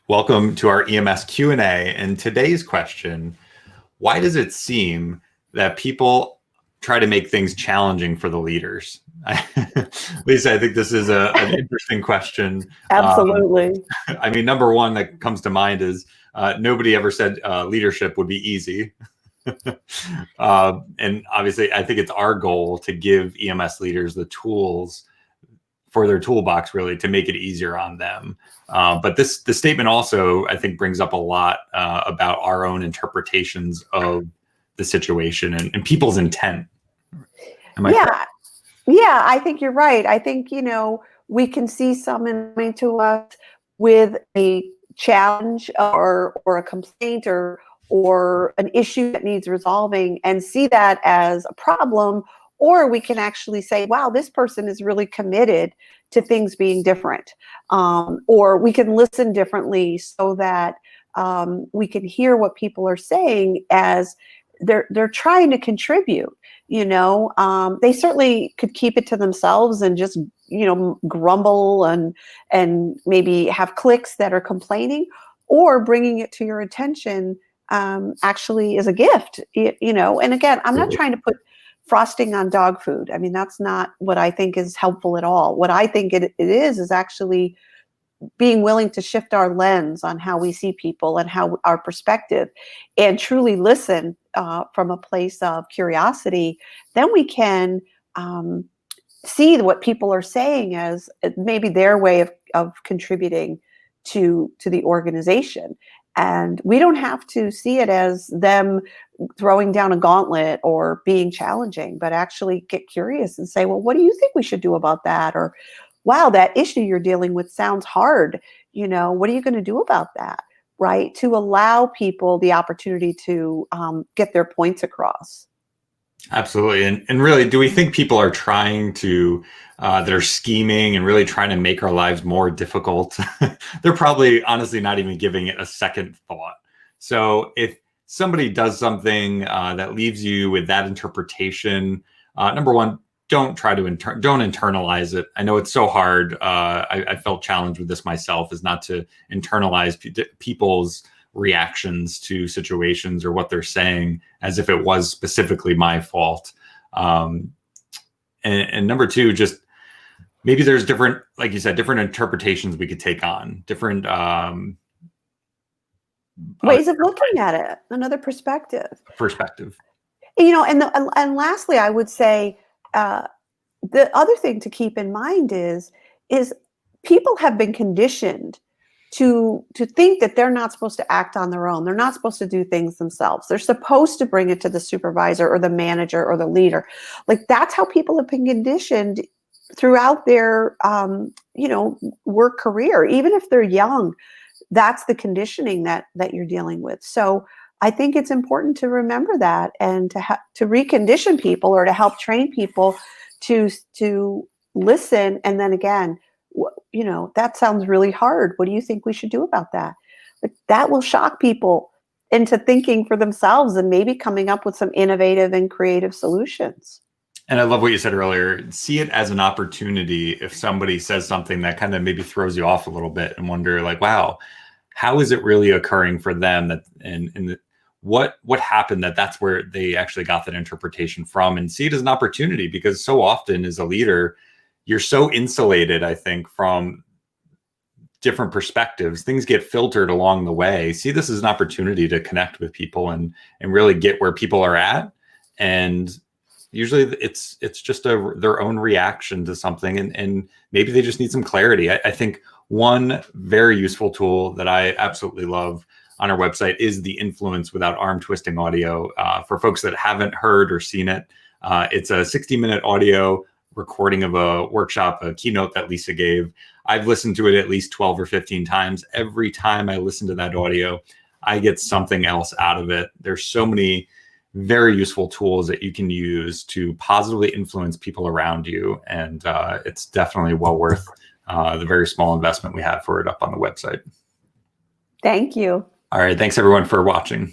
Welcome to our EMS Q&A. And today's question, why does it seem that people try to make things challenging for the leaders? Lisa, I think this is an interesting question. Absolutely. I mean, number one that comes to mind is nobody ever said leadership would be easy. And obviously, I think it's our goal to give EMS leaders the tools for their toolbox, really, to make it easier on them. But the statement also, I think, brings up a lot about our own interpretations of the situation and people's intent. Yeah, I think you're right. I think, we can see someone coming to us with a challenge or a complaint or an issue that needs resolving and see that as a problem. Or we can actually say, wow, this person is really committed to things being different. Or we can listen differently so that we can hear what people are saying as they're trying to contribute. They certainly could keep it to themselves and just, grumble and maybe have cliques that are complaining, or bringing it to your attention actually is a gift, And again, I'm not trying to put frosting on dog food. I mean, that's not what I think is helpful at all. What I think it is actually being willing to shift our lens on how we see people and how our perspective, and truly listen from a place of curiosity. Then we can see what people are saying as maybe their way of contributing to the organization. And we don't have to see it as them throwing down a gauntlet or being challenging, but actually get curious and say, well, what do you think we should do about that? Or, wow, that issue you're dealing with sounds hard. What are you going to do about that? Right? To allow people the opportunity to get their points across. Absolutely. And really, do we think people are trying to, that are scheming and really trying to make our lives more difficult? They're probably honestly not even giving it a second thought. So if somebody does something that leaves you with that interpretation, number one, don't try to don't internalize it. I know it's so hard. I felt challenged with this myself, is not to internalize people's reactions to situations or what they're saying as if it was specifically my fault. And number two, just maybe there's different, like you said, different interpretations we could take on, different ways of looking at it, another perspective. And lastly, I would say the other thing to keep in mind is people have been conditioned to think that they're not supposed to act on their own. They're not supposed to do things themselves. They're supposed to bring it to the supervisor or the manager or the leader. Like, that's how people have been conditioned throughout their, work career. Even if they're young, that's the conditioning that you're dealing with. So I think it's important to remember that and to recondition people, or to help train people to listen. And then again, that sounds really hard. What do you think we should do about that? Like, that will shock people into thinking for themselves and maybe coming up with some innovative and creative solutions. And I love what you said earlier. See it as an opportunity. If somebody says something that kind of maybe throws you off a little bit, and wonder, like, wow, how is it really occurring for them? What happened that's where they actually got that interpretation from? And see it as an opportunity, because so often as a leader, you're so insulated, I think, from different perspectives. Things get filtered along the way. See this as an opportunity to connect with people and really get where people are at. And usually it's just their own reaction to something, and maybe they just need some clarity. I think one very useful tool that I absolutely love on our website is the Influence Without Arm Twisting audio. For folks that haven't heard or seen it, it's a 60-minute audio recording of a workshop, a keynote that Lisa gave. I've listened to it at least 12 or 15 times. Every time I listen to that audio, I get something else out of it. There's so many very useful tools that you can use to positively influence people around you. And it's definitely well worth the very small investment we have for it up on the website. Thank you. All right. Thanks everyone for watching.